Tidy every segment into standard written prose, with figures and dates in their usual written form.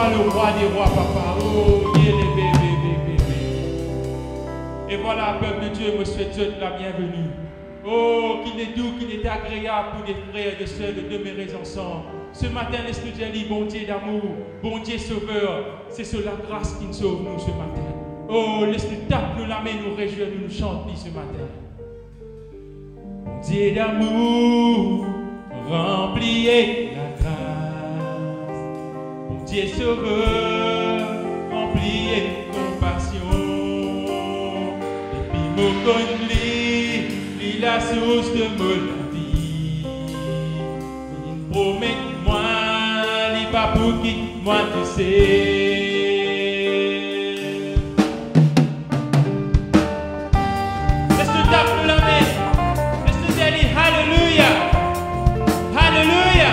toi le roi des rois, papa. Oh, Dieu, les bébés. Et voilà, peuple de Dieu, me souhaite la bienvenue. Oh, qu'il est doux, qu'il est agréable pour des frères et des sœurs de demeurer ensemble. Ce matin, laisse-nous dire, bon Dieu d'amour, bon Dieu sauveur, c'est sur la grâce qui nous sauve, nous, ce matin. Oh, laisse-nous taper, nous la main, nous réjouir, nous chanter ce matin. Bon Dieu d'amour, remplis la grâce. Bon Dieu sauveur, remplis compassion. Et puis, mon connu, la source de mon vie. Il promet moi, il va pour qui moi tu sais. Laisse-nous taper la main. Laisse-nous dire Alléluia. Alléluia.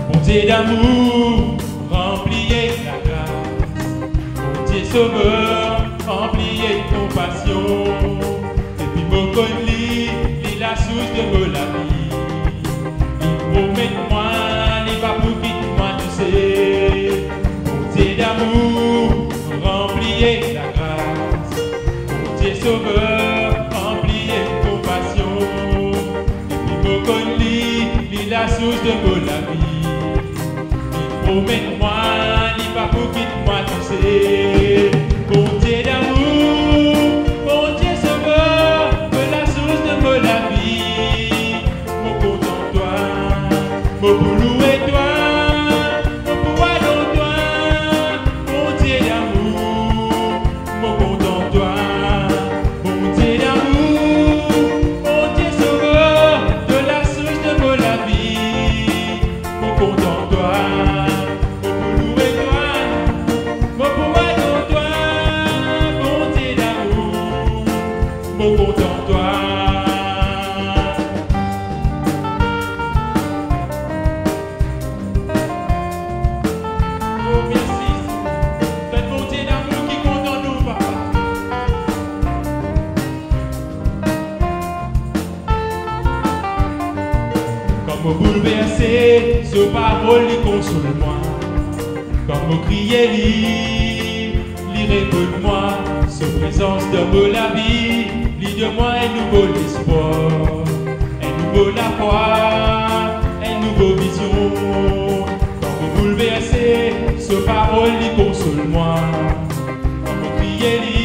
Bon Dieu d'amour, remplis la grâce. Bon Dieu sauveur, remplis compassion. Et puis mon colis, il la source de la vie. Il promet moi, il va pour qui moi tu sais. Bon Dieu d'amour, remplis la grâce. Bon Dieu sauveur, remplis compassion. Et puis mon colis, il la source de la vie. Promets-moi, il va pour qui moi tu sais. Bon Dieu d'amour, bon Dieu sauveur, de la source de la vie. Mon content toi, mon boulot et toi, mon pouvoir dans toi. Bon Dieu d'amour, mon content toi. Bon Dieu d'amour, bon Dieu sauveur, de la source de la vie. Mon content toi. Bouleversé, ce parole lui console-moi. Comme au crier, lui répète-moi. Ce présence de la vie, lui de moi un nouveau espoir, un nouveau la foi, un nouveau vision. Comme bouleversé, ce parole lui console-moi. Comme au crier, lui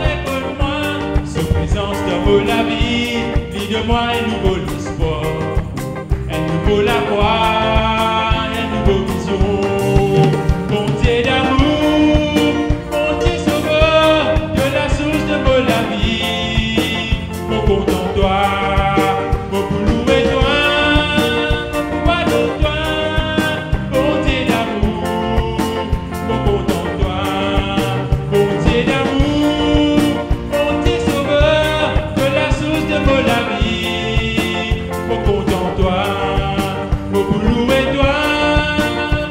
répète-moi. Ce présence de la vie, lui de moi un nouveau espoir. Pour la voix, une nouveau vision. Bon Dieu d'amour, bon Dieu sauveur, de la source de la vie. Mon content toi, mon boulot et toi, mon pouvoir de toi. Bon Dieu d'amour, mon content toi. Bon Dieu d'amour, bon Dieu sauveur, de la source de la vie. Mon content toi. Mon boulot et toi,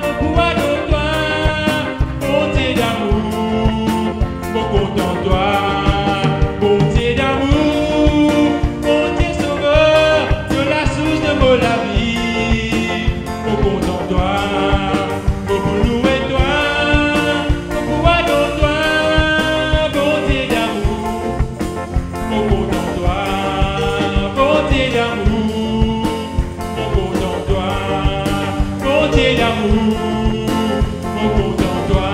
mon pouvoir de toi, bon Dieu d'amour, mon content toi, bon Dieu d'amour, bon Dieu sauveur, de la source de la vie, mon content toi, mon boulot et toi, mon pouvoir de toi, bon Dieu d'amour, mon content toi, bon Dieu d'amour. Bon Dieu d'amour, mon content toi.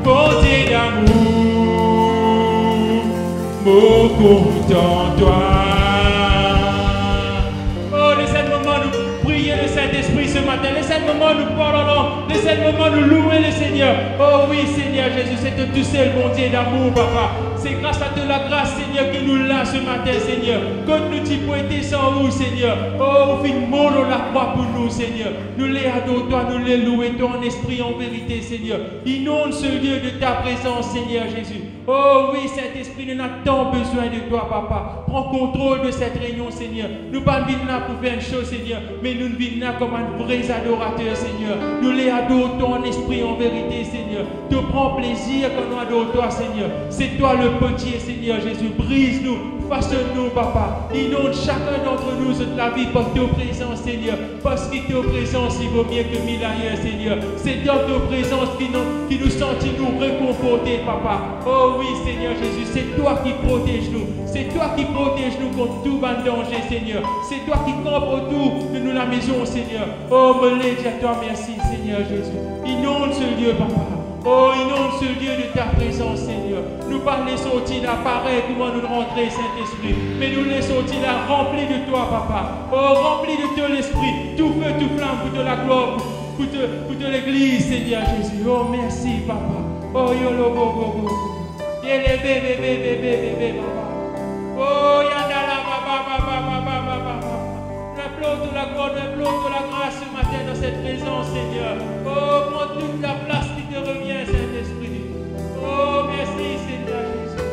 Bon Dieu d'amour, mon content toi. Oh, laissez le moment nous prier le Saint-Esprit ce matin. Laissez le moment nous parlons. Laissez le moment nous louer le Seigneur. Oh oui, Seigneur Jésus, c'est tout seul, bon Dieu d'amour, papa. C'est grâce à de la grâce, Seigneur, qui nous l'a ce matin, Seigneur. Quand nous t'y pointer sans vous, Seigneur. Oh, au fin de monde, on la croix pour nous, Seigneur. Nous les adorons, toi, nous les louons, toi, en esprit, en vérité, Seigneur. Inonde ce lieu de ta présence, Seigneur Jésus. Oh oui, Saint-Esprit, nous avons tant besoin de toi, papa. Prends contrôle de cette réunion, Seigneur. Nous ne venons pas là pour faire une chose, Seigneur, mais nous venons là comme un vrai adorateur, Seigneur. Nous les adorons en esprit, en vérité, Seigneur. Tu prends plaisir quand nous adorons toi, Seigneur. C'est toi le le potier, Seigneur Jésus. Brise-nous, façonne-nous, Papa. Inonde chacun d'entre nous de la vie par ta présence, Seigneur. Parce que ta présence, il vaut mieux que 1000 ailleurs, Seigneur. C'est dans ta présence qui nous sentit nous réconforter, Papa. Oh oui, Seigneur Jésus, c'est toi qui protèges nous. C'est toi qui protèges nous contre tout ban danger, Seigneur. C'est toi qui campe autour de nous la maison, Seigneur. Oh, me l'ai à toi, merci, Seigneur Jésus. Inonde ce lieu, Papa. Oh, inonde ce lieu de ta présence, Seigneur. Nous pas les sortir là, pareil, comment nous rentrer, Saint-Esprit. Mais nous les sortir là, remplis de toi, Papa. Oh, remplis de toi l'Esprit. Tout feu, tout flamme, pour de la gloire, pour de l'Église, Seigneur Jésus. Oh, merci, Papa. Oh, yolo, bo, bo, bo. Yele, bébé, bébé, bébé, bébé, Papa. Oh, yandala, baba. Implore de la gloire, implore de la grâce ce matin dans cette présence, Seigneur. Oh, prends toute la place qui te revient, Saint-Esprit. Oh, merci, Seigneur Jésus.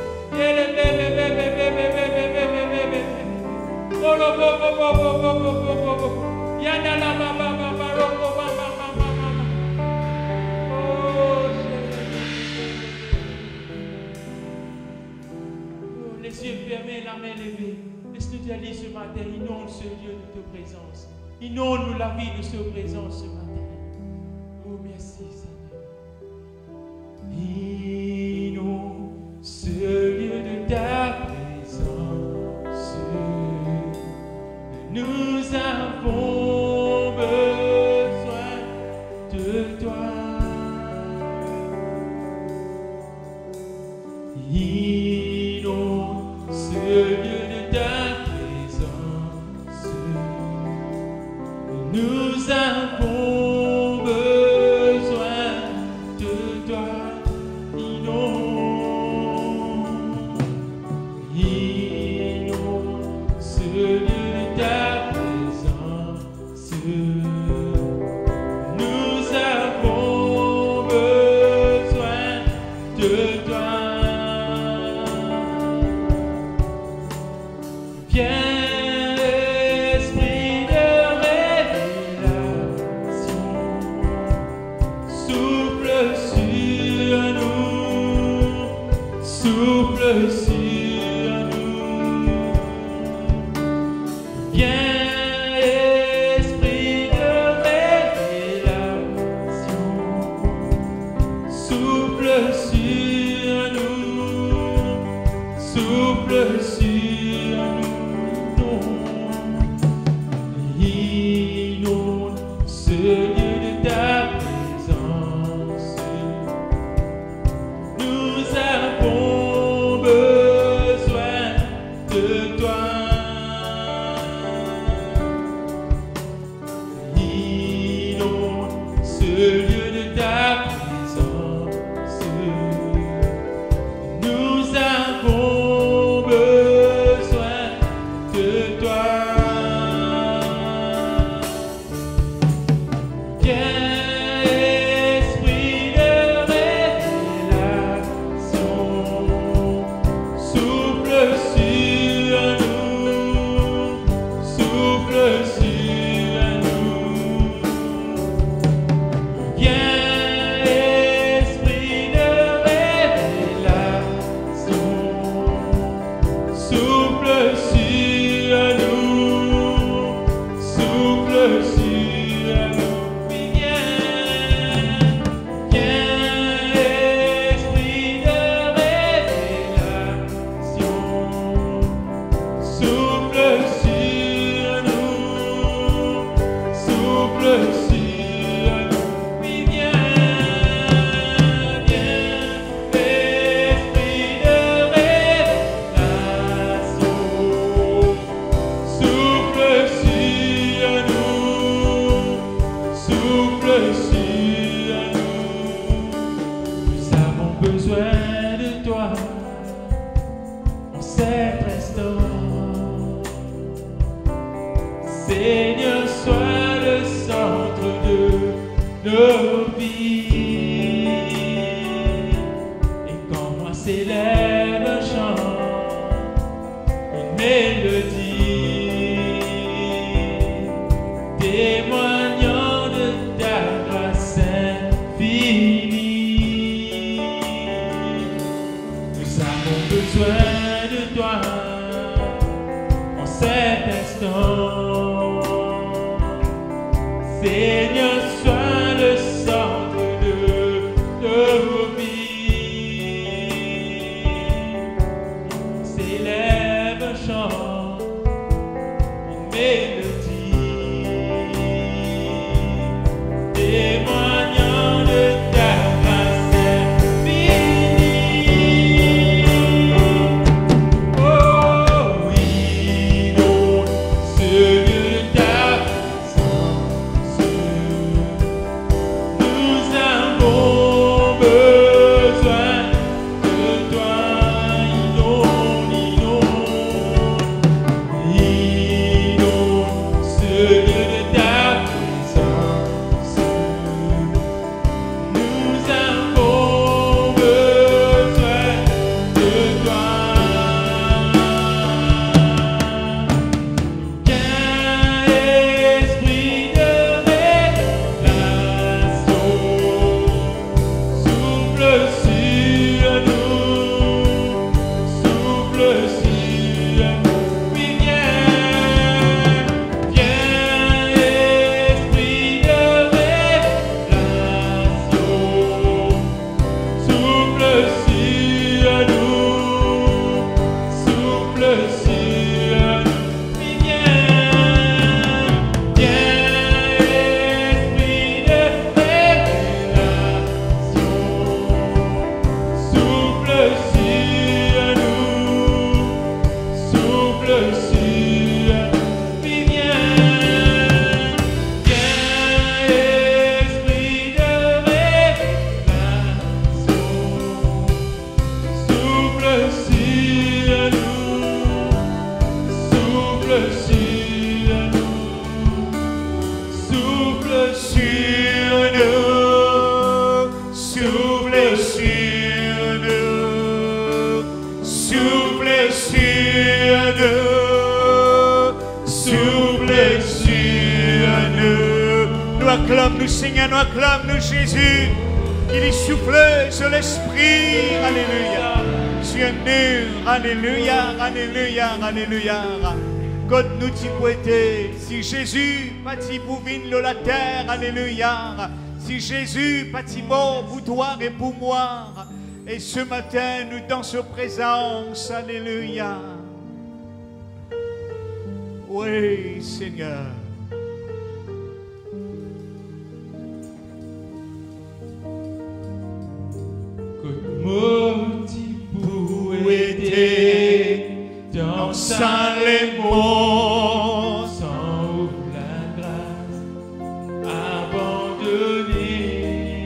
Les yeux fermés, la main levée. Laisse-nous te dire ce matin, inonde ce lieu de ta présence. Inonde-nous la vie de ta présence ce matin. Oh, merci, Seigneur. Inonde ce lieu de ta présence. Nous avons besoin de toi. Inonde ce lieu de ta présence. Nous avons besoin de toi. Inonde ce lieu de ta présence. Nous avons besoin de toi. Viens, esprit de révélation, souffle sur nous, souffle sur nous. Viens, esprit de révélation, souffle sur nous, souffle sur nous. Inonde ce lieu de ta présence. Nous avons besoin de toi. Inonde ce lieu de ta présence. Nous avons besoin de toi. Viens, esprit de révélation, souffle sur nous, souffle sur nous. Viens, esprit de révélation, souffle sur nous, souffle sur nous. Besoin de toi en cet instant. Seigneur, sois le centre de nos vies. Et quand moi s'élève un chant, une mélodie, témoignant de ta grâce infinie. Nous avons témoignant de ta grâce infinie. Oh, inonde ce lieu de ta présence. Nous avons besoin de toi. Inonde, inonde ce lieu de ta présence. Nous avons besoin de toi. Qu'un esprit de révélation souffle sur nous, souffle sur nous. Oui, viens, esprit de révélation, souffle sur nous, souffle sur nous. Oui, viens, esprit de révélation, souffle sur nous, souffle sur nous. Oui, viens, esprit de révélation, souffle sur nous, souffle sur nous, souffle sur nous, souffle sur nous, souffle sur nous, souffle sur nous. Nous acclamons, Seigneur, nous acclamons Jésus. Il est soufflé sur l'esprit. Alléluia. Sur nous. Alléluia. Alléluia. Alléluia. Quand nous t'y poêter, si Jésus pas t'y pour venir la terre. Alléluia. Si Jésus pas t'y mort pour toi et pour moi. Et ce matin, nous dans sa présence. Alléluia. Oui, Seigneur. Maudit pour aider dans sa les mots sans la grâce abandonné.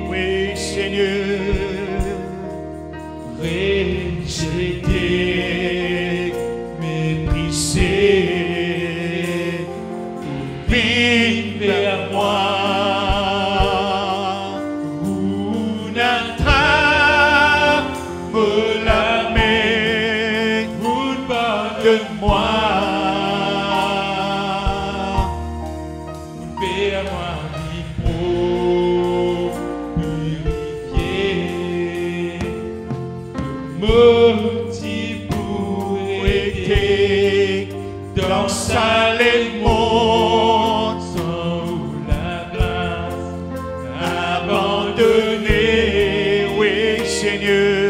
Oui, Seigneur. Rejeté, méprisé, vite vers moi. Moi, fais-moi vivre purifié, motif pour aider dans sa les mondes sans la grâce abandonné. oui, Seigneur.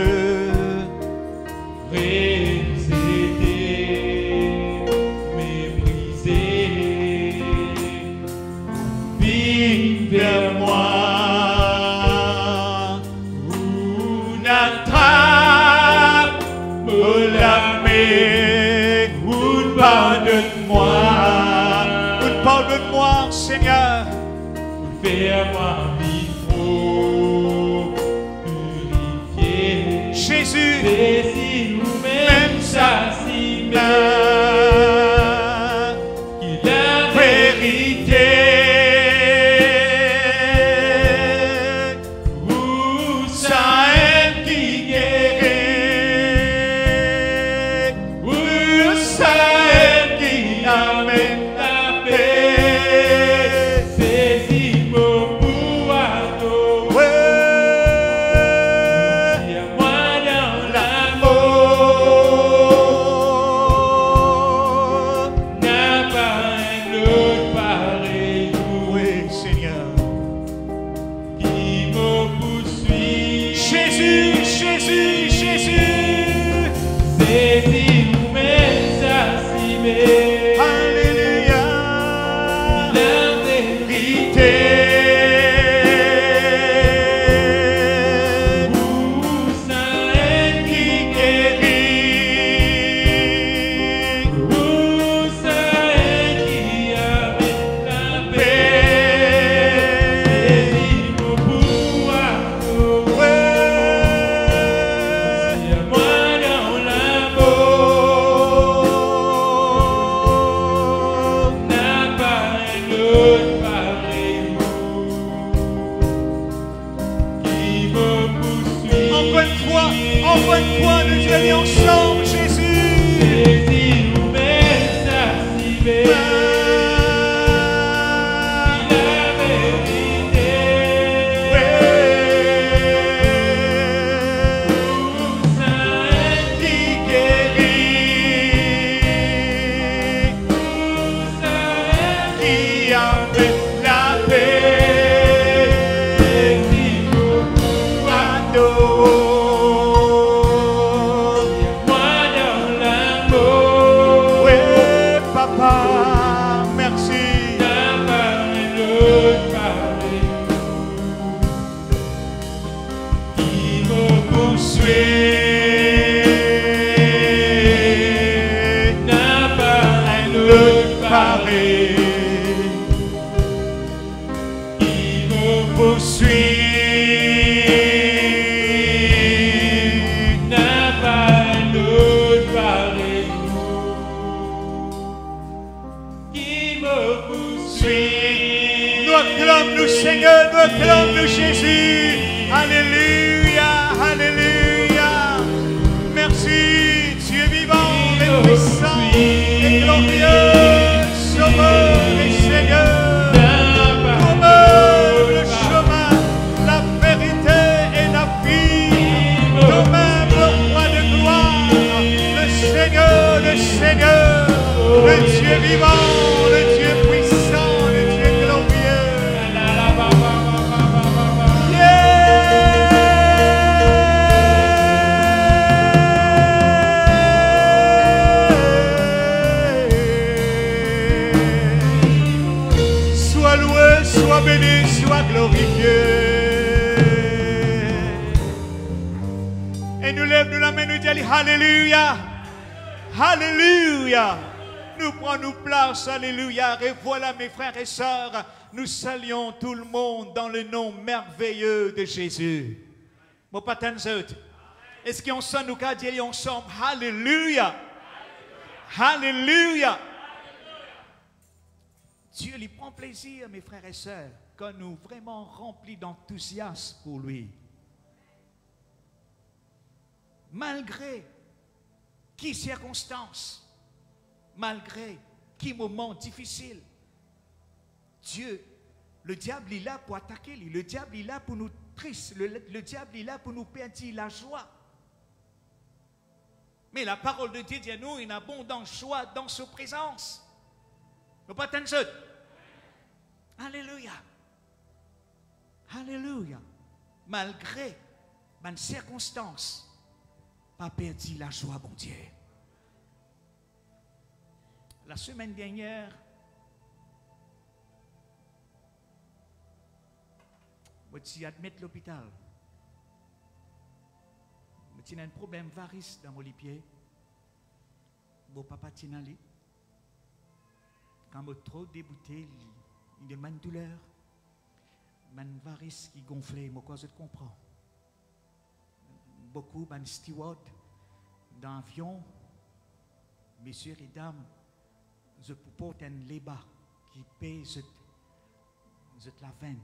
Vers moi, une attrape, me la met, une pardonne-moi, Pardonne-moi, Seigneur. fais-moi vivre, purifié, Jésus, désir ou même ça si qu'il a vérité. Amène la paix, saisis mon pouvoir. Encore une fois, nous allons ensemble, Jésus. Jésus nous met sa civée. Seigneur, nous acclame Jésus. Alléluia, alléluia. Merci, Dieu vivant et puissant et glorieux, Sauveur et Seigneur. Toi-même le chemin, la vérité et la vie. Toi-même le roi de gloire, le Seigneur, le Dieu vivant, le Dieu puissant, le Dieu glorieux. Sois loué, sois béni, sois glorifié. Et nous lèvons la main, nous disons Alléluia. Alléluia. Nous prenons place, alléluia. Et voilà mes frères et sœurs, nous saluons tout le monde dans le nom merveilleux de Jésus. Mon patin zut. Est-ce qu'on s'en nous a dit ensemble Alléluia. Alléluia. Dieu lui prend plaisir, mes frères et sœurs, quand nous vraiment remplis d'enthousiasme pour lui. Malgré qui circonstances, malgré qui moment difficile, Dieu, le diable est là pour attaquer lui, le diable est là pour nous tristes, le diable est là pour nous perdre la joie. Mais la parole de Dieu dit à nous une abondante joie dans sa présence. Ne pas t'en. Alléluia. Alléluia. Malgré les circonstances, pas perdu la joie, bon Dieu. La semaine dernière, je suis admis à l'hôpital. Je suis un problème varice dans mon pied. Mon papa Tinali. Quand je suis trop débouté, il y a une douleur. Une varice qui gonflait, moi, je comprends. Beaucoup de stewards dans l'avion, messieurs et dames, je porte un léba qui pèse la veine.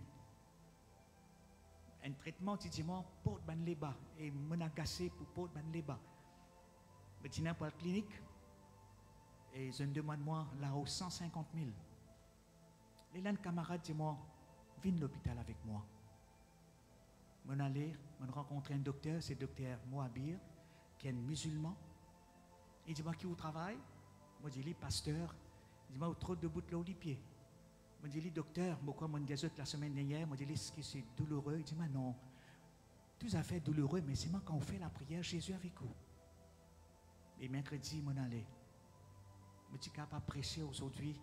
Un traitement, tu dis, moi, porte un léba et mon agacé pour porter un léba. Je suis pour la clinique et je me demande, moi, là-haut, 150 000. Les camarades disent, moi, viens à l'hôpital avec moi. Je suis allé, je rencontré un docteur, c'est le docteur Moabir, qui est un musulman. Il dit, moi, qui au travail? Moi, je dis, pasteur. Il dit, moi, trop debout de l'eau, les pieds. Moi, je dis, docteur, pourquoi moi, la semaine dernière, moi, je dis, est-ce que c'est douloureux? Il dit, moi, non. Tout à fait douloureux, mais c'est moi quand on fait la prière, Jésus avec vous. Et mercredi, moi, allé. Je suis capable de prêcher aujourd'hui.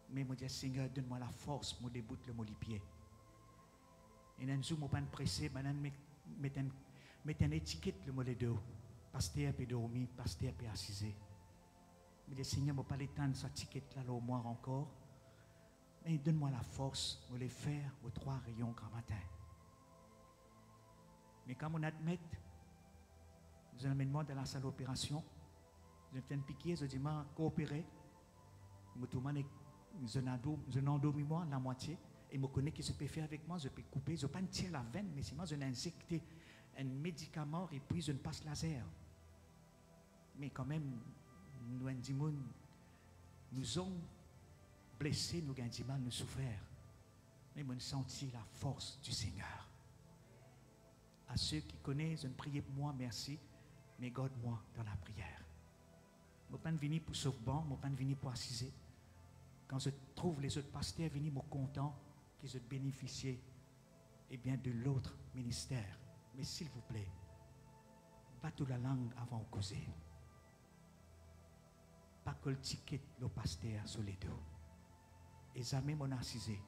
Mais je dis, Seigneur, donne-moi la force pour débouter le mot les pieds. Et un jour, je ne pas pressé, je mets une étiquette le mot les deux. Pasteur peut dormir, pasteur peut assiser. Je dis, Seigneur, je ne pas l'étendre cette étiquette-là au moins encore. Mais donne-moi la force de les faire aux 3 rayons grand matin. Mais quand on admet, je m'amène dans la salle d'opération, je fais un piqué, je dis, je coopérer. Je n'endormis moi la moitié. Et je connais ce que je peux faire avec moi, je peux couper, je ne peux pas tirer la veine, mais sinon je n'ai injecté un médicament et puis une passe laser. Mais quand même, nous ont blessés, nous avons mal, nous souffert. Mais nous avons senti la force du Seigneur. À ceux qui connaissent, ne priez pour moi, merci, mais garde-moi dans la prière. Je ne suis pas venu pour sauver, je ne suis pas venu pour assiser. Quand je trouve les autres pasteurs venir, je suis content qu'ils aient bénéficié de l'autre ministère. Mais s'il vous plaît, battez la langue avant de causer. Pas que le ticket le pasteur sur les dos. Et jamais mon assisé,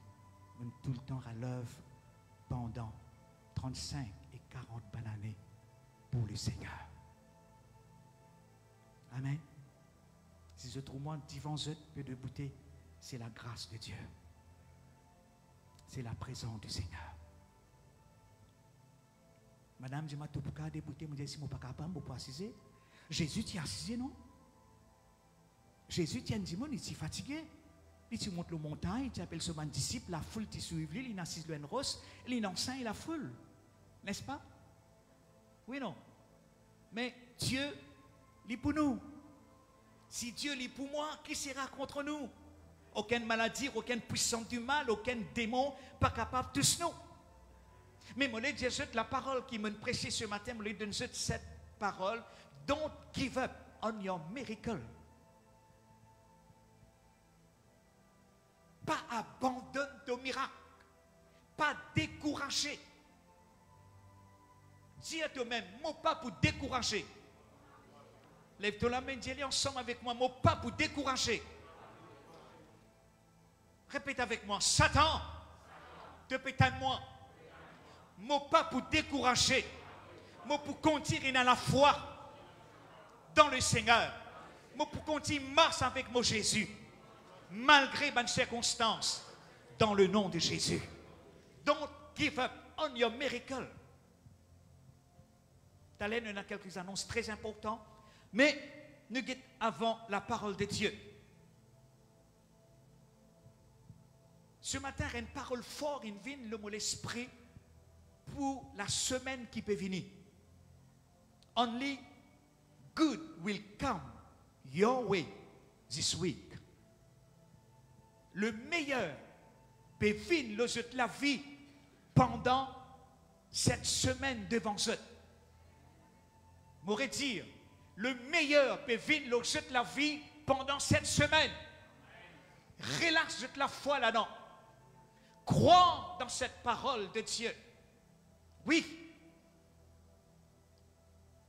on tout le temps à l'œuvre pendant 35 et 40 bonnes années pour le Seigneur. Amen. Si je trouve moi devant eux peu de beauté, c'est la grâce de Dieu. C'est la présence du Seigneur. Madame, je m'ai tout pour débouter, je me dis si je ne suis pas capable, je ne peux pas assiser. Jésus t'y assisé, non? Jésus t'y a dit, il est fatigué. Il monte la montagne, il appelle son disciple, la foule t'y suit, il assise le rose, il enseigne la foule. N'est-ce pas? Oui, non? Mais Dieu, il est pour nous. Si Dieu est pour moi, qui sera contre nous? Aucune maladie, aucune puissance du mal, aucun démon, pas capable de tous nous. Mais moi, je dis la parole qui m'a prêché ce matin, je donne cette parole. Don't give up on your miracle. Pas abandonner ton miracle. Pas décourager. Dis à toi-même, moi pas pour décourager. Lève-toi la main, dis-le ensemble avec moi, moi pas pour décourager. Répète avec moi, Satan, te pétane moi. Moi pas pour décourager. Moi pour continuer dans la foi dans le Seigneur. Moi pour continuer marcher avec mon Jésus. Malgré les circonstances, dans le nom de Jésus. Don't give up on your miracle. Talent, il y a quelques annonces très importantes, mais nous guettons avant la parole de Dieu. Ce matin, il y a une parole forte, une vie, le mot l'esprit, pour la semaine qui peut venir. Only good will come your way this week. Le meilleur peut venir la vie pendant cette semaine devant eux. M'aurait dire, le meilleur peut venir la vie pendant cette semaine. Relaxe la foi là-dedans. Crois dans cette parole de Dieu. Oui.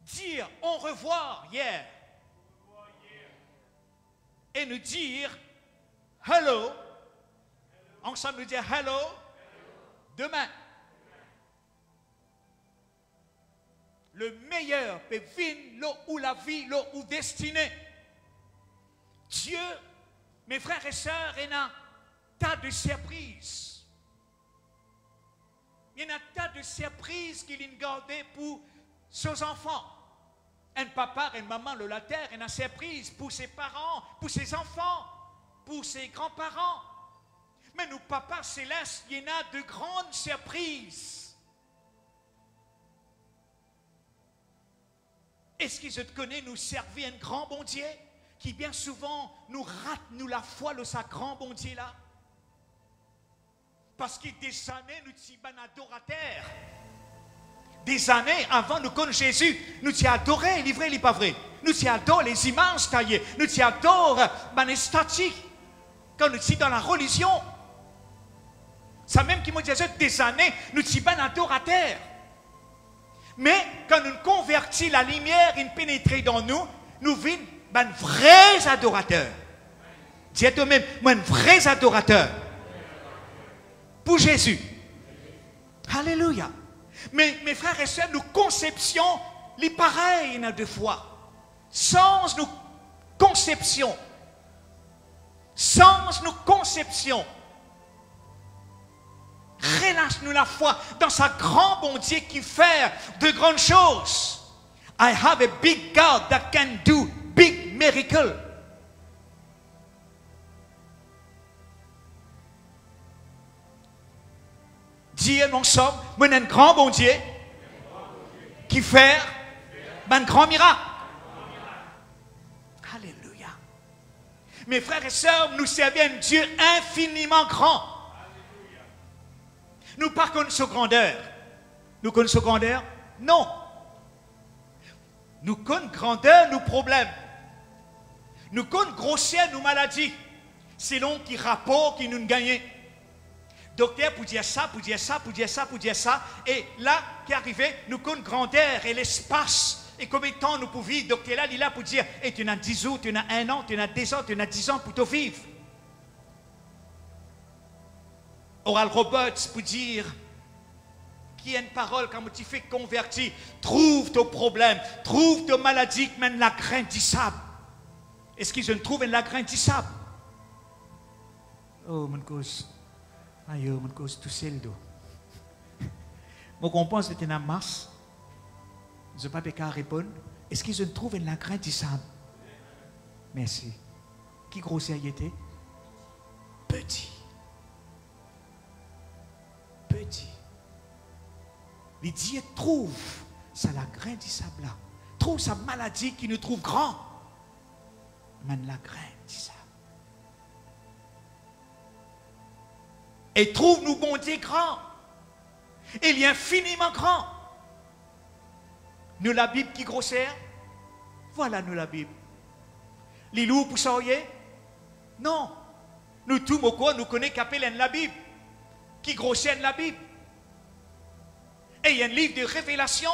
Dire au revoir hier. Et nous dire hello. Ensemble nous dire hello. Demain. Le meilleur peut venir là où la vie, là où destinée. Dieu, mes frères et sœurs, il y a un tas de surprises. Il y a un tas de surprises qu'il a gardées pour ses enfants. Un papa et une maman, la terre, il y a une surprise pour ses parents, pour ses enfants, pour ses grands-parents. Mais nous, papa céleste, il y en a de grandes surprises. Est-ce que je te connais, nous servir un grand bon Dieu qui bien souvent nous rate nous la foi de sa grand bon Dieu là? Parce que des années, nous sommes adorateurs. Des années avant nous connaître Jésus, nous t'y adoré, livré, il n'est pas vrai. Nous t'y adoré les images taillées, nous t'y adoré les statues. Quand nous sommes dans la religion, ça même qui me disait des années, nous sommes adorateurs. Mais quand nous convertissons la lumière, il pénètre dans nous, nous vîmes un vrais adorateurs. Dis à toi-même, moi un vrai adorateur. Pour Jésus. Alléluia. Mais mes frères et sœurs, nos conceptions, les pareilles, il y en a deux fois. Sans nos conceptions, relâche-nous la foi dans sa grand bon Dieu qui fait de grandes choses. I have a big God that can do big miracles. Dis ensemble, moi j'ai un grand bon Dieu qui faire un grand miracle. Alléluia. Mes frères et sœurs, nous servons un Dieu infiniment grand. Nous pas connaissons grandeur. Nous connaissons grandeur? Non. Nous connaissons grandeur, nos problèmes. Nous connaissons grosseur, nos maladies. Selon qui rapport qui nous gagnent. Docteur pour dire ça, pour dire ça, pour dire ça, pour dire ça. Et là, qui est arrivé, nous connaissons grandeur et l'espace. Et combien de temps nous pouvons vivre? Docteur là, il est là pour dire, hey, tu as 10 ans, tu as 1 an, tu as 2 ans, tu as 10 ans pour te vivre. Oral Roberts pour dire, qui a une parole quand tu fais convertir, trouve ton problème, trouve ta maladie qui mène la crainte du sable. Est-ce qu'ils ont trouvé la crainte du sable? Oh, mon cause. Aïe, mon cause, tout seul. Moi, on pense que c'est une masse. Je n'ai pas pu répondre. Est-ce qu'ils ont trouvé la crainte du sable? Merci. Qui grossier il était? Petit. Petit. Les dieux trouvent ça la crainte du sable là. Trouve sa maladie qui nous trouve grand. Mais la crainte du sable. Et trouve nous bon Dieu grand. Il est infiniment grand. Nous la Bible qui grossière. Voilà nous la Bible. Les loups pour ça, non. Nous tous, nous connaissons qu'appelle la Bible. Qui grossière la Bible. Et il y a un livre de révélation.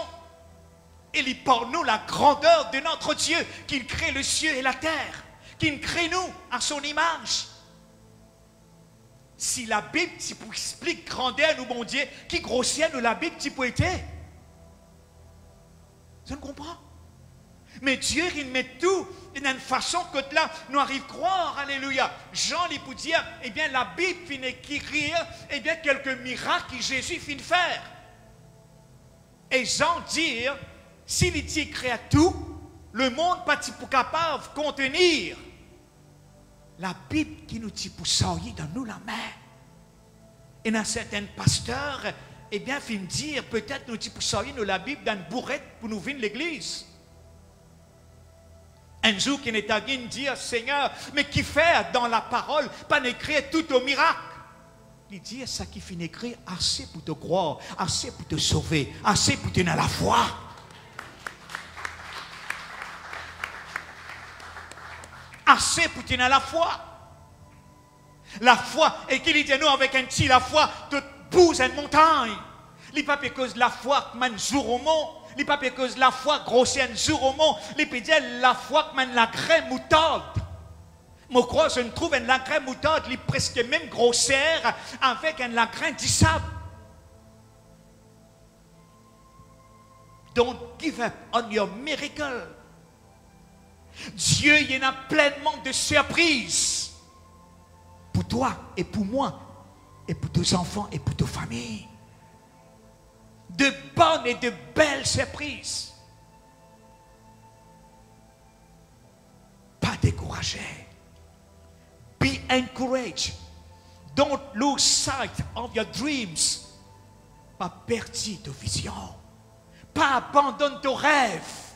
Il y parle nous la grandeur de notre Dieu qui crée le ciel et la terre. Qui crée nous à son image. Si la Bible explique grandeur nous bon Dieu, qui grossière nous la Bible tu peux être. Je ne comprends. Mais Dieu, il met tout d'une façon que là, nous arrivons à croire, alléluia. Jean, il peut dire, eh bien, la Bible finit écrire, eh bien, quelques miracles que Jésus finit faire. Et Jean dit, s'il était écrit à tout, le monde pas capable de contenir la Bible qui nous dit pour sortir dans nous la main. Et dans certains pasteurs, eh bien, fin dire, peut-être nous dit pour sortir nous la Bible dans une bourrette pour nous venir l'église. Un jour, qui n'est à bien dire, Seigneur, mais qui fait dans la parole, pas écrire tout au miracle. Il dit, ça qui finit écrit, assez pour te croire, assez pour te sauver, assez pour te donner la foi. Assez pour te donner la foi. La foi, et qu'il dit nous avec un petit, la foi te pousse une montagne. Il n'est pas parce que la foi mène jour au monde. Il n'est pas parce que la foi grossit un jour au monde. Il peut dire la foi mène la graine moutarde. Moi, je crois que je trouve un lacrin moutarde, il est presque même grossière avec un lacrin du sable. Don't give up on your miracle. Dieu, il y en a pleinement de surprises. Pour toi et pour moi, et pour tes enfants et pour ta famille. De bonnes et de belles surprises. Pas découragé. Be encouraged. Don't lose sight of your dreams. Pas perdre ta vision. Pas abandonner ton rêve.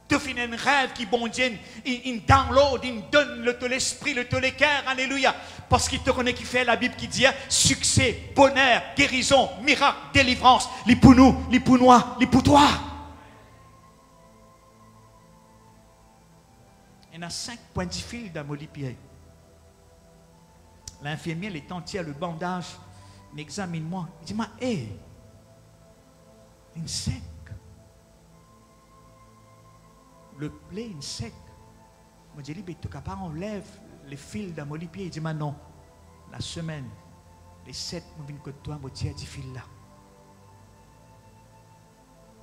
Tu finis un rêve qui, bon Dieu, il download, il donne l'esprit, le cœur, alléluia. Parce qu'il te connaît qui fait la Bible qui dit succès, bonheur, guérison, miracle, délivrance. Les pour nous, les pour moi, les pour toi. Il y a 5 points de fil dans mon pied. L'infirmière, il tient le bandage, m'examine-moi. Il dit, moi, hé, une sec. Le plaie, une sec. Moi, je dis, tu n'as pas enlève les fils dans mon pied. Il dit, non, la semaine, les 7, je viens que toi, je tiens du fil là.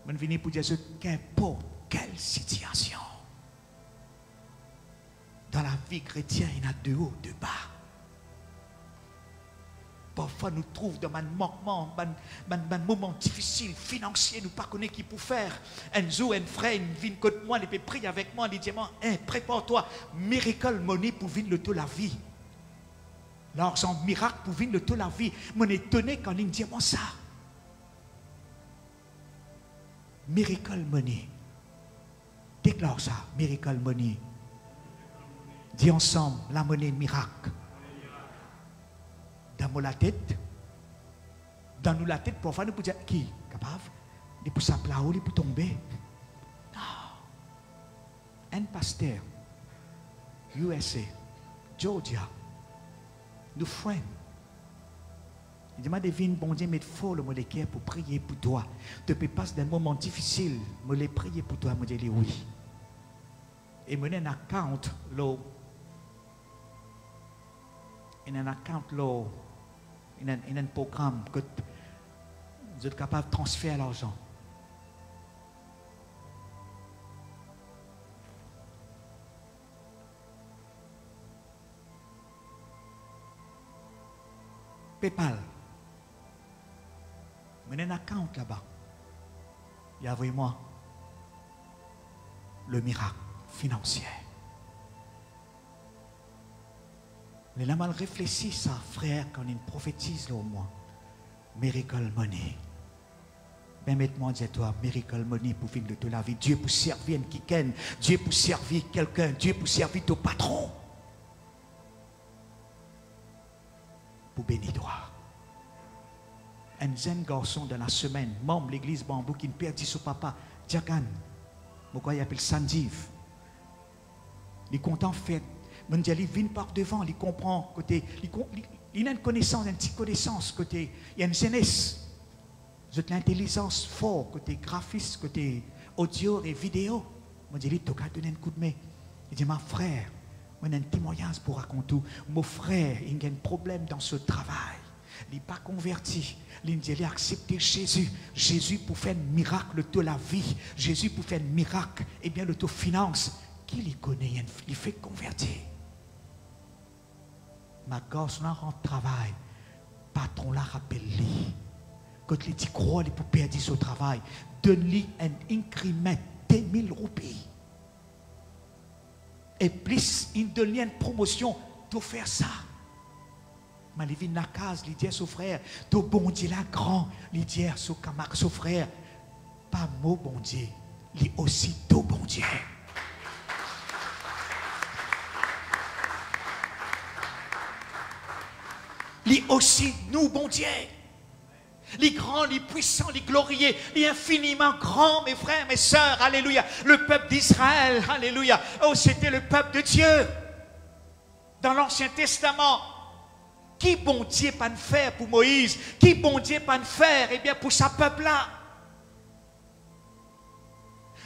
Je viens pour dire, qu'importe quelle situation. Dans la vie chrétienne, il y en a de haut, de bas. Parfois, nous trouvons dans un manquement, un moment difficile, financier, nous ne pas connaître qui pour faire. Un jour, un frère, il vient contre moi, il peut prier avec moi, il dit, prépare-toi, miracle money pour venir le tout la vie. L'argent miracle pour venir le tout la vie. Je suis étonné quand il me dit moi ça. Miracle money. Déclare ça, miracle money. Dis ensemble, la monnaie miracle. Dans la tête, dans nous la tête, parfois nous pouvons dire, qui capable? Il peut s'appeler il peut tomber. Non. Un pasteur, USA, Georgia, nous frères. Il demande devine, bon Dieu, mettre fort le molécule pour prier pour toi. Tu peux passer des moments difficiles, me les prier pour toi, me dire oui. Et mener un account, là, un account, là, un programme que vous êtes capable de transférer l'argent. PayPal. Menez un account là-bas. Il y a vraiment le miracle financier. Les gens mal réfléchi ça, frère, quand il prophétise là au moins. Miracle money. Ben mettez-moi, dis-toi, miracle money pour finir de toute la vie. Dieu pour servir un quelqu'un. Dieu pour servir quelqu'un. Dieu pour servir ton patron. Pour bénir toi. Un jeune garçon dans la semaine, membre de l'église Bambou qui perdit son papa, Djagan, pourquoi il appelle Sanjiv. Il est content de faire. Il vient par devant, il comprend côté, il a une connaissance, une petite connaissance côté, il y a une jeunesse, de l'intelligence forte côté graphiste, côté audio et vidéo. Je dis, il a donné un coup de main. Il dit, ma frère, moi j'ai un témoignage pour raconter. Mon frère, il a un problème dans ce travail. Il n'est pas converti. Il a accepté Jésus. Jésus pour faire un miracle de la vie. Jésus pour faire un miracle. Eh bien, l'autofinance, qui les connaît, il fait convertir. Ma gosse, là, rentre travail. Patron, là, rappelle-lui. Quand il dit croit, il peut perdre son travail. Donne-lui un increment de 1000 roupies. Et plus, il donne une promotion pour faire ça. Mais il vient dans la case, il dit à son frère, ton bon Dieu là grand, il dit à son camarade, son frère, pas mon bon Dieu, il est aussi ton bon Dieu. Il est aussi nous, bon Dieu. Il est grand, il est puissant, il est glorieux, il est infiniment grand, mes frères, mes sœurs, alléluia. Le peuple d'Israël, alléluia. Oh, c'était le peuple de Dieu. Dans l'Ancien Testament, qui bon Dieu pas de faire pour Moïse? Qui bon Dieu pas de faire, eh bien, pour sa peuple-là?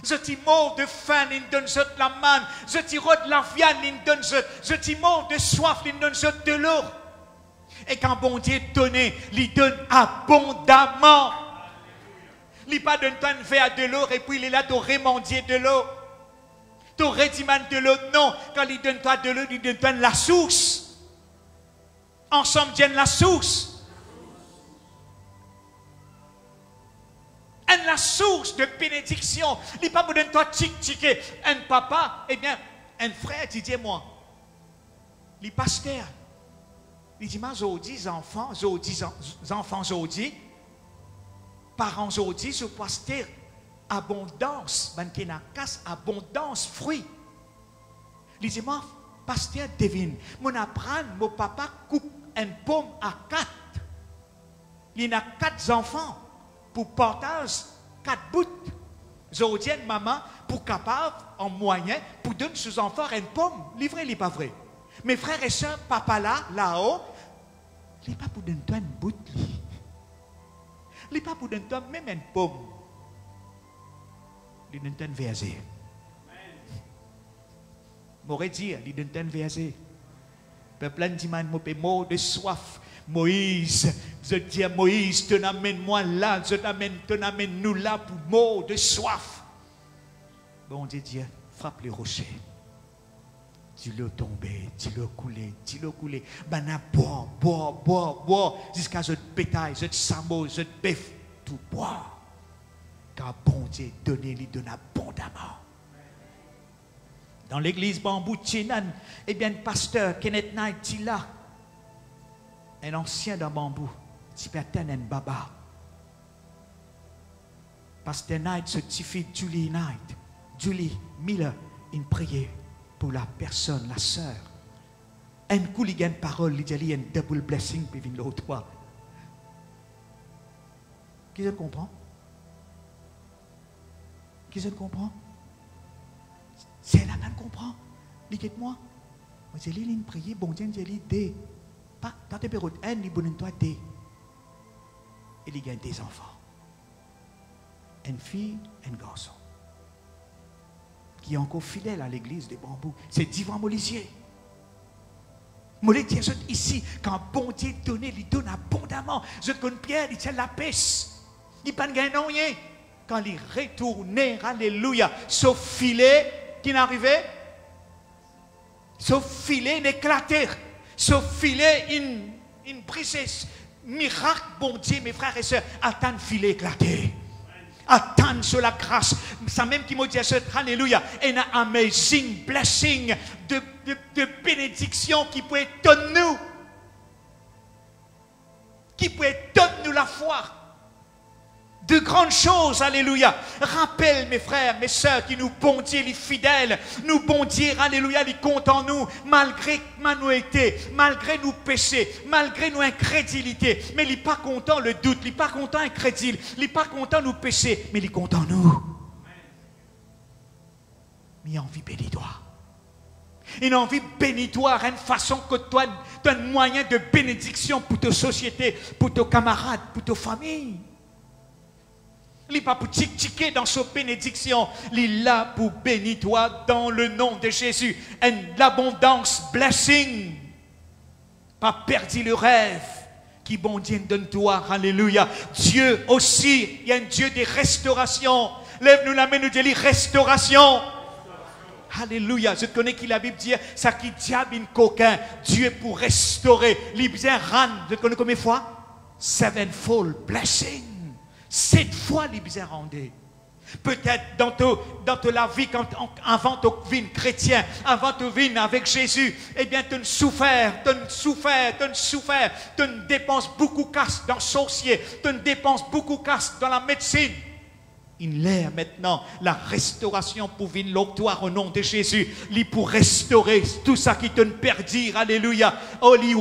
Je t'y mort de faim, il donne la manne. Je t'y rôde la viande, il donne je t'y mort de soif, il donne de l'eau. Et quand bon Dieu donne, il donne abondamment. Il pas donne un verre de l'eau et puis il est là pour remonter de l'eau. Pour redimant de l'eau, non. Quand il donne toi de l'eau, il te donne la source. Ensemble, viennent la source. Et la source de bénédiction. Il n'est pas pour donner toi tic-tiquer. Un papa, eh bien, un frère, tu dis moi, les pasteurs. Il dit, moi, j'ai enfants, j'ai parents, j'ai ce pasteur, abondance, abondance, fruits. Il dit, moi, pasteur devine, mon apprend, mon papa coupe une pomme à 4. Il a 4 enfants pour partage 4 bouts. J'ai dit, maman, pour capable, en moyen, pour donner ses enfants une pomme, livré, il n'est pas vrai. Mes frères et sœurs, papa là-haut, il n'est pas pour donner une bout. Il n'est pas pour donner même une pomme. Il donne un verset. M'aurait dit, il donne un verset. Peuple dit, mot de soif. Moïse, je dis à Moïse, te n'amène-moi là, je t'amène nous là pour mot de soif. Bon Dieu, frappe les rochers. Dis-le tomber, dis-le couler. Bana boire, jusqu'à ce bétail, ce samo, ce bœuf, tout boire. Car bon Dieu, donnez-lui abondamment. Dans l'église Bambou Tchinan, eh bien, le pasteur Kenneth Knight dit là, un ancien dans Bambou, Tibetan en Baba. Pasteur Knight, ce petit fille Julie Knight, Julie Miller, une prière pour la personne, la sœur. Un coup, il y a une parole, il y a une double blessing, puis il y a l'autre fois. Qui se comprend? Qui se comprend? C'est là qu'on comprend. Dites-moi. J'ai lu une prière, bon Dieu, j'ai lu des. Pas, dans tes périodes, un, il bonne toi des. Et il y a des enfants. Une fille, un garçon. Qui est encore fidèle à l'église des bambous. C'est Divan Molisier. Mollet tient ici, quand bon Dieu donne, il donne abondamment. Je connais Pierre, il tient la paix. Il n'a pas de rien. Quand il retournait, alléluia, sauf filet qui n'arrivait, sauf filet n'éclatait, sauf filet une brisée. Miracle, bon Dieu, mes frères et sœurs, attendre filet éclaté. Attendre sur la grâce. Ça même qui m'a dit à ce alléluia, un amazing blessing de bénédiction qui peut donner nous. Qui peut donner nous la foi. De grandes choses, alléluia. Rappelle mes frères, mes sœurs, qui nous bon Dieu, les fidèles, nous bon Dieu, alléluia, les comptent en nous, malgré nous été, malgré nos péchés, malgré nos incrédulités. Mais il n'est pas content le doute, il n'est pas content incrédule, il n'est pas content nos péchés, mais il est content nous. Mais il a envie bénis-toi. Il a envie bénis-toi, une façon que toi, tu as un moyen de bénédiction pour ta société, pour tes camarades, pour ta famille. Il n'est pas pour tic-tiquer dans sa bénédiction. Il est là pour bénir toi dans le nom de Jésus. Et l'abondance, blessing. Pas perdu le rêve qui bon Dieu donne toi. Alléluia. Dieu aussi, il y a un Dieu de restauration. Lève-nous la main, nous disons restauration. Alléluia. Je connais qui la Bible dit, ça qui diable une coquin. Dieu pour restaurer. Il bien ran. Je connais combien de fois? Sevenfold blessing. 7 fois les bien rendus. Peut-être dans la vie, avant de vivre chrétien, avant de vivre avec Jésus, eh bien, tu as souffert, tu dépenses beaucoup de casse dans le sorcier, tu dépenses beaucoup de casse dans la médecine. Il est maintenant la restauration pour vivre l'octoire au nom de Jésus. Il pour restaurer tout ça qui te perdu. Alléluia. Oh, il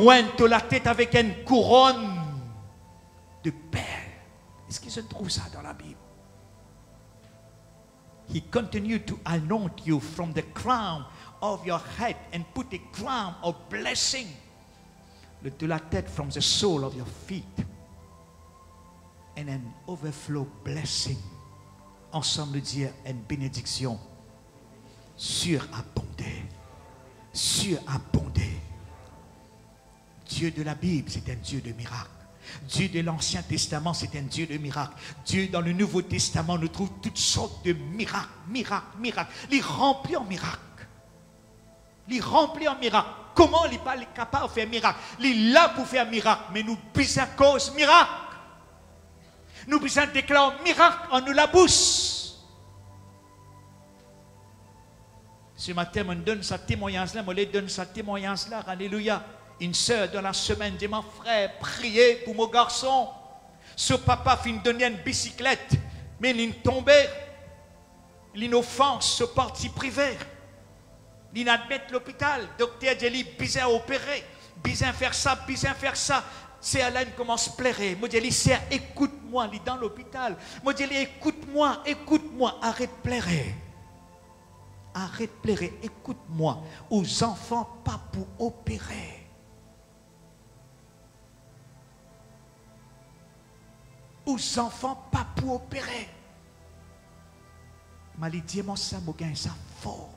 la tête avec une couronne de perles. Est-ce qu'il se trouve ça dans la Bible? He continued to anoint you from the crown of your head and put a crown of blessing to la tête from the sole of your feet and an overflow blessing. Ensemble dire une bénédiction surabondée. Surabondée. Dieu de la Bible, c'est un Dieu de miracles. Dieu de l'Ancien Testament, c'est un Dieu de miracles. Dieu dans le Nouveau Testament, nous trouve toutes sortes de miracles. Il remplit en miracles. Comment il n'est pas capable de faire miracle? Il est là pour faire miracle, mais nous puissions cause miracle. Nous puissions déclarer miracle en nous la bouche. Ce matin, on donne sa témoignage-là, alléluia. Une sœur dans la semaine dit, mon frère, priez pour mon garçon. Ce papa finit de donner une bicyclette, mais il est tombé. Il offense ce parti privé. Il admet l'hôpital. Docteur dit, bizarre opérer, bizarre faire ça. C'est Alain commence à pleurer. Moi, je dis, c'est écoute-moi, il est dans l'hôpital. Moi, je dis, écoute-moi, arrête de pleurer. Écoute-moi. Aux enfants, pas pour opérer. Aux enfants, pas pour opérer. Mais il dit, moi, ça, ça fort.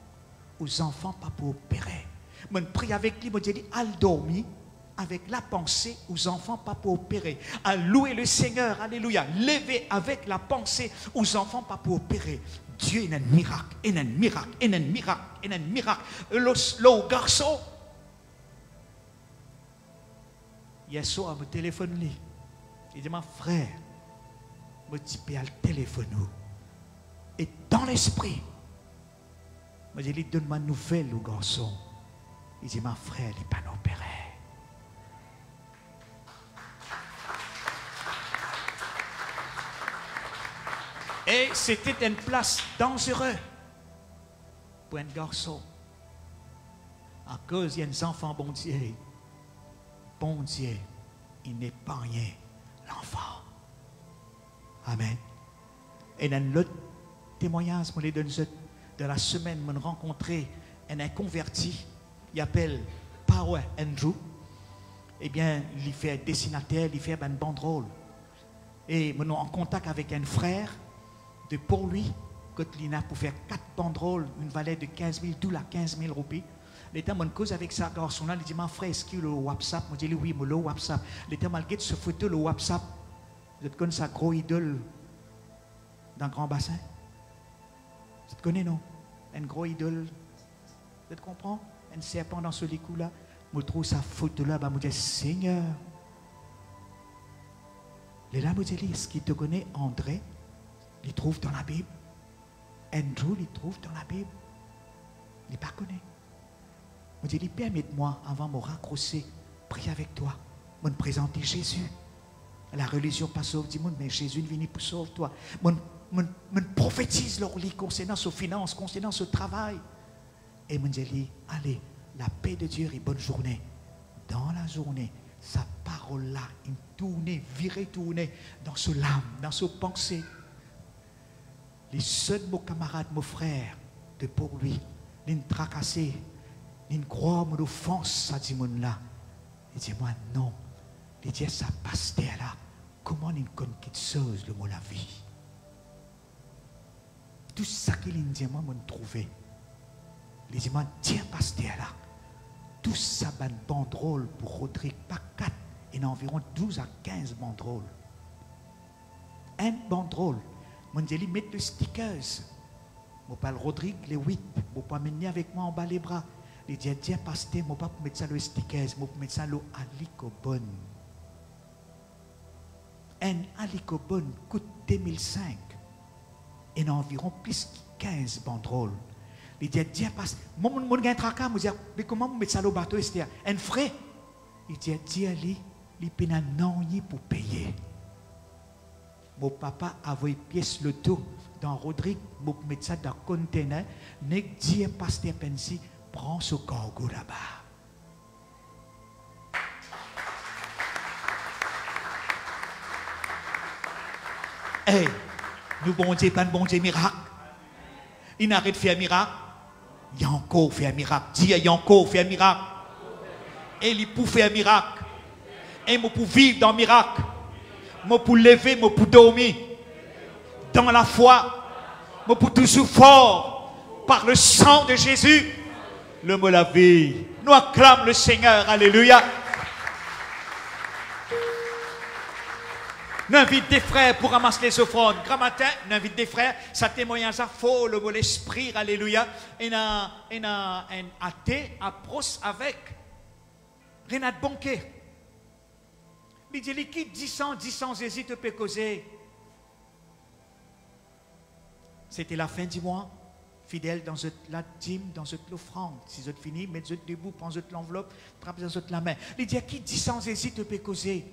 Aux enfants, pas pour opérer. Je prie avec lui, je dis, al dormir avec la pensée aux enfants, pas pour opérer. À louer le Seigneur, alléluia. Lever avec la pensée aux enfants, pas pour opérer. Dieu est un miracle, Le garçon, hier soir, je me téléphone. Il dit, mon frère, je me à le téléphone. Et dans l'esprit, je lui dis, donne-moi une nouvelle au garçon. Il dit, mon frère, il n'est pas opéré. Et c'était une place dangereuse pour un garçon. À cause il y a des enfants, bon Dieu, il n'épargnait l'enfant. Amen. Et dans l'autre témoignage, je les donne de la semaine, je rencontré un converti, il appelle Power Andrew. Eh bien, il fait dessinateur, il fait une banderole. Et nous sommes en contact avec un frère de pour lui, quand il a pour faire 4 banderoles, une valeur de 15 000 $, 15 000 roupies. L'état mon cause avec ça garçon-là, il dit mon frère, est-ce qu'il a le WhatsApp? Je dis oui, le WhatsApp. L'état malgré ce photo, le WhatsApp, vous êtes comme ça, gros idole dans le grand bassin. Vous te connaissez, non? Un gros idole. Vous te comprenez? Un serpent dans ce licou-là. Je trouve sa photo-là, je me dis, Seigneur. Les là, je dis, est-ce qu'il te connaît, André? Il trouve dans la Bible. Andrew, il trouve dans la Bible. Il ne pas connaît. Je dis, permette-moi, avant de me raccrocher, prier avec toi, me présenter Jésus. La religion pas sauve du monde, mais Jésus est venu pour sauver toi. Je prophétise leur lit concernant ses finances, concernant ce travail. Et je dis, allez, la paix de Dieu et bonne journée. Dans la journée, sa parole-là, il tournait, virait, tournait dans ce lame, dans ce pensée. Les seuls de mes camarades, mes frères, de pour lui, ils tracassé, ils croient mon offense, ça dit mon là. Il dit, moi, non. Il dit, ça pasteur là, comment il connaît quelque chose, le mot la vie. Tout ça qu'il dit, moi, je trouvé. Il dit, moi, tiens, pasteur là, tout ça, ben, banderole pour Rodrigue, pas 4, et environ 12 à 15 banderoles. Un banderole. Mon Dieu, il met le stickers. Je parle Rodrigue, les 8. Je ne pas mener avec moi en bas les bras. Il dit, tiens, pasteur, je ne pas mettre ça le stickers, je vais mettre ça le alicobon. Un alicobon coûte 2005. Et environ plus de 15 banderoles. Il dit, tiens, pasteur, moi, je suis un tracas, je dis, mais comment je mettre ça le bateau, c'est un frais. Il dit, tiens, il paye un non pour payer. Mon papa avait une pièce le tout dans Rodrigue, je vais mettre ça dans le conteneur. Nek dit pasteur Pensi, prends ce cargo là-bas. Hey, nous bon Dieu, pas de bon Dieu miracle. Il n'arrête de faire un miracle. Il a encore fait un miracle. Dis, il a encore fait un miracle. Et il peut faire un miracle. Et il peut vivre dans le miracle. Moi pour lever, moi pour dormir dans la foi, moi pour toujours fort par le sang de Jésus, le mot la vie. Nous acclamons le Seigneur, alléluia. Nous invitons des frères pour ramasser les offrandes. Grand matin, nous invitons des frères, ça témoigne ça faux, le mot l'esprit, alléluia. Et un athée approche avec Renat Bonquet. Il dit, qui 10 ans, hésite, peut causer. C'était la fin du mois, fidèle dans la dîme, dans l'offrande. Si vous êtes fini, mettez-vous debout, prenez l'enveloppe, frappez la main. Il dit, qui 10 ans, hésite, peut causer.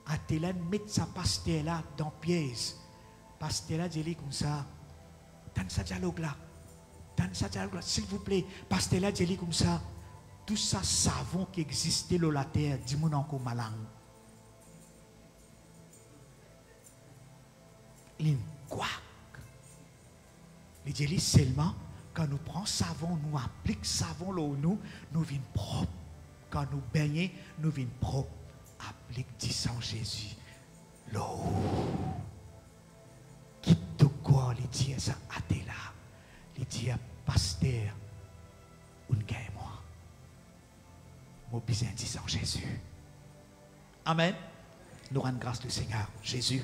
Athélan, mettez sa pasteur là dans pièce. Pasteur là, dit comme ça. Dans ce dialogue-là. S'il vous plaît, pasteur là, dit comme ça. Tout ça, savon qui existait dans la terre, dis-moi encore malang. Quoi? Il dit seulement quand nous prenons savon, nous appliquons savon là où nous venons propres. Quand nous baignons, nous venons propres. Applique 10 ans Jésus. L'eau. Qui te quoi? Il dit ça à tes là. Il dit à pasteur, un gars et moi. Mon besoin 10 ans Jésus. Amen. Nous rendons grâce au Seigneur. Jésus.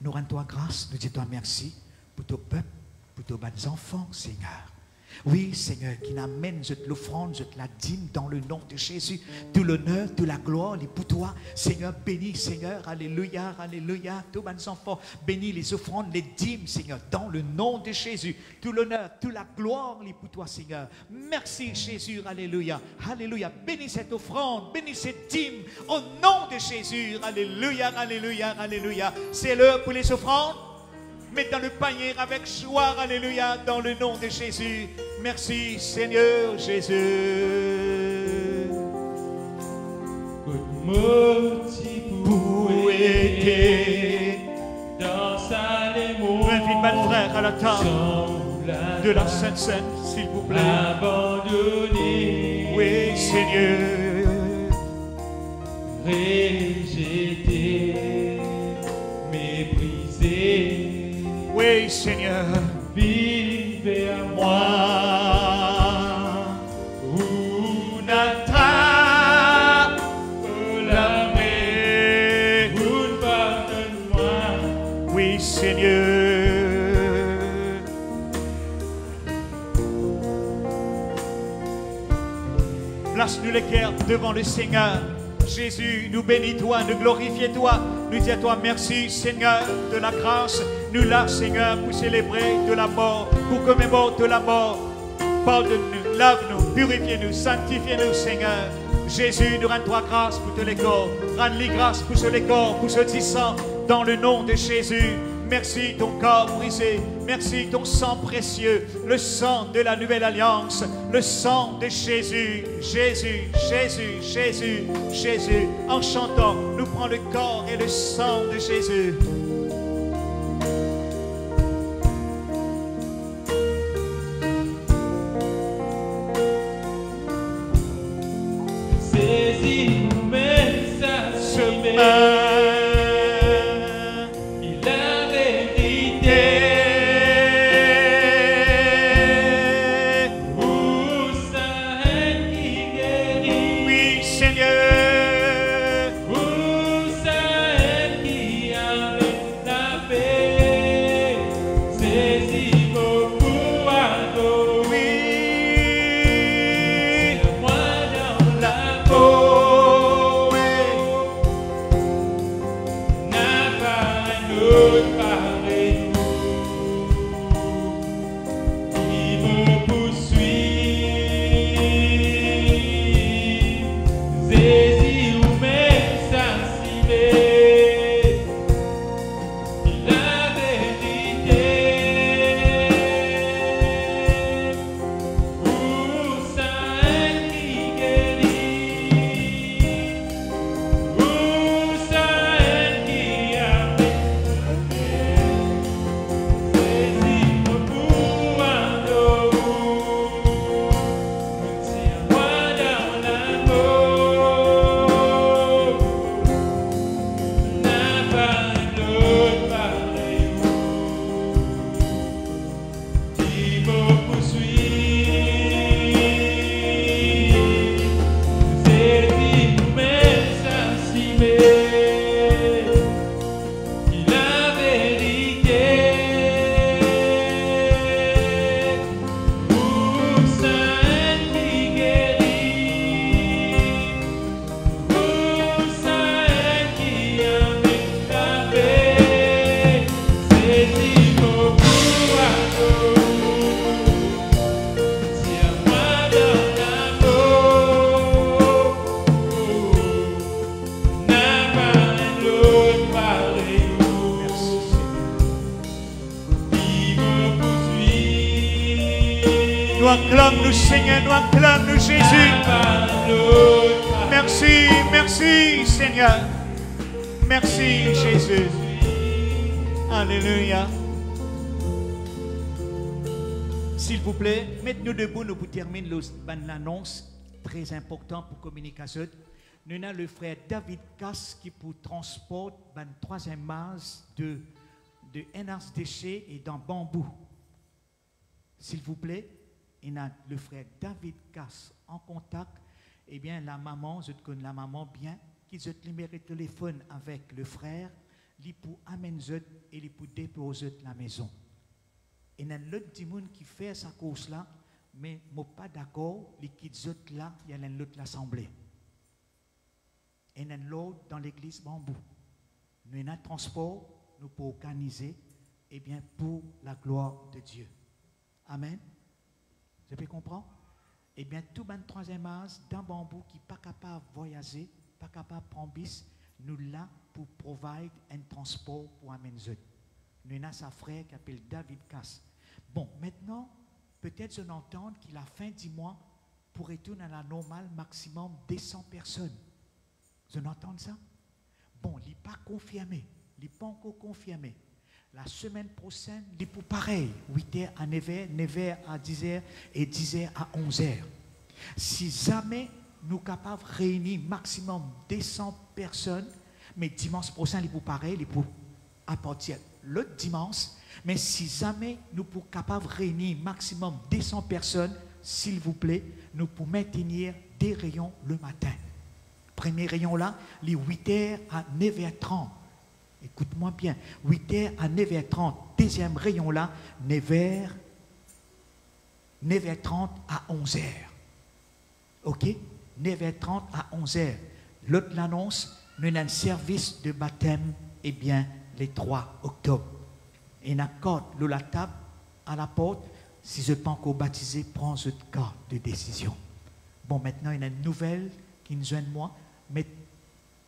Nous rendons toi grâce, nous disons toi merci pour ton peuple, pour tes bonnes enfants, Seigneur. Oui, Seigneur, qui n'amène l'offrande, la dîme dans le nom de Jésus. Tout l'honneur, toute la gloire, est pour toi. Seigneur, bénis, Seigneur, alléluia, alléluia. Tous mes enfants, bénis les offrandes, les dîmes, Seigneur, dans le nom de Jésus. Tout l'honneur, toute la gloire, est pour toi, Seigneur. Merci, Jésus, alléluia, alléluia. Bénis cette offrande, bénis cette dîme, au nom de Jésus, alléluia, alléluia, alléluia. C'est l'heure pour les offrandes. mettre dans le panier avec joie, alléluia, dans le nom de Jésus. Merci Seigneur Jésus. Invite mon frère à la table de la Sainte Seine, s'il vous plaît. Abandonné, Oui, Seigneur. rejeté, méprisé. Oui, Seigneur. Vivez à moi. Place-nous les cœurs devant le Seigneur. Jésus, nous bénis toi, nous glorifions toi. Nous disons à toi merci Seigneur de la grâce. Nous là Seigneur pour célébrer de la mort, pour commémorer de la mort. Pardonne-nous, lave-nous, purifiez-nous, sanctifiez-nous Seigneur. Jésus, nous rendons toi grâce pour tous les corps. Rends-lui grâce pour tous les corps, pour ceux qui sang dans le nom de Jésus. Merci ton corps brisé, merci ton sang précieux, le sang de la nouvelle alliance, le sang de Jésus, Jésus, Jésus, Jésus, Jésus. En chantant, nous prenons le corps et le sang de Jésus. Saisis-nous, mais ça se Nous acclamons-nous Seigneur, nous acclamons-nous Jésus. Merci, merci Seigneur. Merci Jésus. Alléluia. S'il vous plaît, mettez-nous debout, nous pour terminer l'annonce très importante pour communication. Nous avons le frère David Cass qui pour transporte la troisième masse de NHDC et dans Bambou. S'il vous plaît, il y a le frère David Cass en contact. Eh bien, la maman, je connais la maman bien, qui se libère le téléphone avec le frère, il pour amener et il pour déposer la maison. Et il y a l'autre monde qui fait sa course là, mais je ne suis pas d'accord, les quitte là, il y a l'autre l'assemblée. Et il y a l'autre dans l'église Bambou. Nous avons un transport, nous pouvons organiser, eh bien, pour la gloire de Dieu. Amen. Vous pouvez comprendre? Eh bien, tout le troisième âge dans Bambou qui n'est pas capable de voyager, pas capable de prendre bis, nous là pour provide un transport pour amener. Nous avons sa frère qui s'appelle David Cass. Bon, maintenant, peut-être on entend qu'à la fin du mois, pour retourner à la normale, maximum 200 personnes. Vous entendez ça? Bon, il n'est pas confirmé. Il n'est pas encore confirmé. La semaine prochaine, il est pour pareil. 8h à 9h, 9h à 10h et 10h à 11h. Si jamais nous sommes capables de réunir maximum 200 personnes, mais dimanche prochain, il est pour pareil, il est pour à partir l'autre dimanche. Mais si jamais nous sommes capables de réunir maximum 200 personnes, s'il vous plaît, nous pouvons maintenir des rayons le matin. Premier rayon là, les 8h à 9h30. Écoute-moi bien, 8h à 9h30. Deuxième rayon là, 9h30 à 11h. Ok? 9h30 à 11h. L'autre l'annonce, nous avons un service de baptême, eh bien, les 3 octobre. Et on accorde la table à la porte. Si je ne suis pas encore baptisé, prends ce cas de décision. Bon, maintenant, il y a une nouvelle qui nous joint moi. Mais,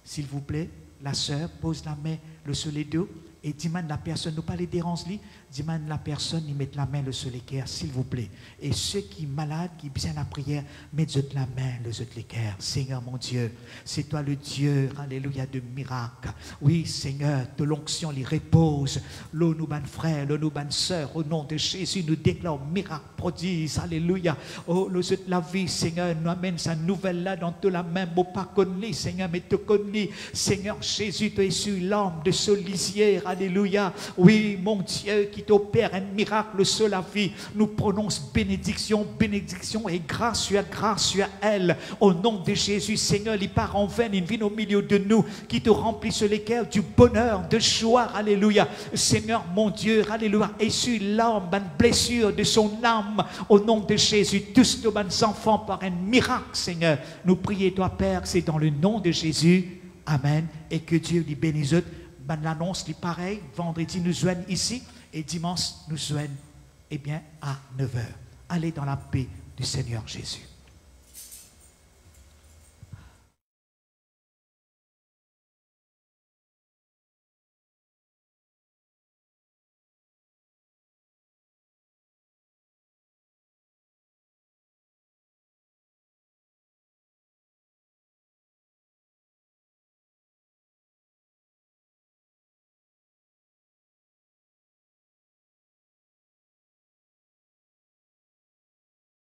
s'il vous plaît, la sœur pose la main sur les deux et demande la personne, nous pas les déranger, demande la personne, il met la main sur les cœurs, s'il vous plaît. Et ceux qui sont malades, qui besoin la prière, mettez la main sur les cœurs. Seigneur mon Dieu, c'est toi le Dieu, alléluia, de miracles. Oui, Seigneur, de l'onction, il repose. L'eau nous ban frère, l'eau nous ban sœur, au nom de Jésus, nous déclarons miracle, prodige, alléluia. Oh, le Dieu de la vie, Seigneur, nous amène sa nouvelle là dans toute la main, bon pas connu, Seigneur, mais te connu. Seigneur Jésus, tu es sur l'âme de ce lisière, alléluia. Oui, mon Dieu, qui t'opère un miracle sur la vie, nous prononce bénédiction, bénédiction et grâce sur elle. Au nom de Jésus, Seigneur, il part en vain, il vient au milieu de nous, qui te remplit sur les cœurs du bonheur, de joie, alléluia. Seigneur, mon Dieu, alléluia, et sur l'âme, une blessure de son âme, au nom de Jésus, tous nos enfants par un miracle, Seigneur. Nous prions, toi, Père, c'est dans le nom de Jésus. Amen. Et que Dieu lui bénisse. Ben, l'annonce est pareil. Vendredi, nous joignent ici. Et dimanche, nous joignent, eh bien, à 9h. Allez dans la paix du Seigneur Jésus.